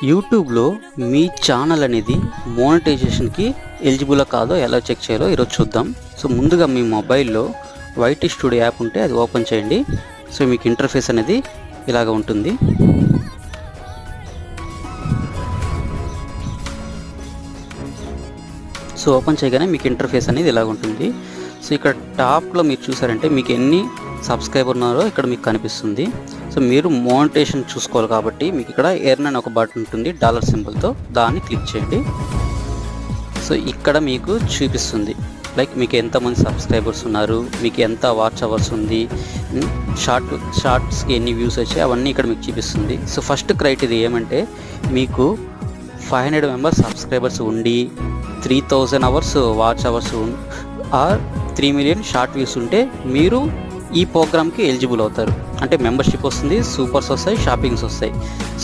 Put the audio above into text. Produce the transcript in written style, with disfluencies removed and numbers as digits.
యూట్యూబ్లో మీ ఛానల్ అనేది మోనటైజేషన్కి ఎలిజిబులా కాదో ఎలా చెక్ చేయాలో ఈరోజు చూద్దాం. సో ముందుగా మీ మొబైల్లో వైటీ స్టూడియో యాప్ ఉంటే అది ఓపెన్ చేయండి. సో మీకు ఇంటర్ఫేస్ అనేది ఇలాగ ఉంటుంది. సో ఓపెన్ చేయగానే మీకు ఇంటర్ఫేస్ అనేది ఇలాగ ఉంటుంది. సో ఇక్కడ టాప్లో మీరు చూసారంటే మీకు ఎన్ని సబ్స్క్రైబర్ ఉన్నారో ఇక్కడ మీకు కనిపిస్తుంది. సో మీరు మోనటైజేషన్ చూసుకోవాలి కాబట్టి మీకు ఇక్కడ ఎర్న్ అని ఒక బటన్ ఉంటుంది డాలర్ సింబల్తో, దాన్ని క్లిక్ చేయండి. సో ఇక్కడ మీకు చూపిస్తుంది లైక్ మీకు ఎంతమంది సబ్స్క్రైబర్స్ ఉన్నారు, మీకు ఎంత వాచ్ అవర్స్ ఉంది, షార్ట్స్కి ఎన్ని వ్యూస్ వచ్చాయి అవన్నీ ఇక్కడ మీకు చూపిస్తుంది. సో ఫస్ట్ క్రైటీరియా ఏమంటే మీకు 500 మెంబర్స్ సబ్స్క్రైబర్స్ ఉండి 3000 hours watch hours are 3 million short views ఉంటే మీరు ఈ ప్రోగ్రామ్కి ఎలిజిబుల్ అవుతారు. అంటే మెంబర్షిప్ వస్తుంది, సూపర్స్ వస్తాయి, షాపింగ్స్ వస్తాయి. సో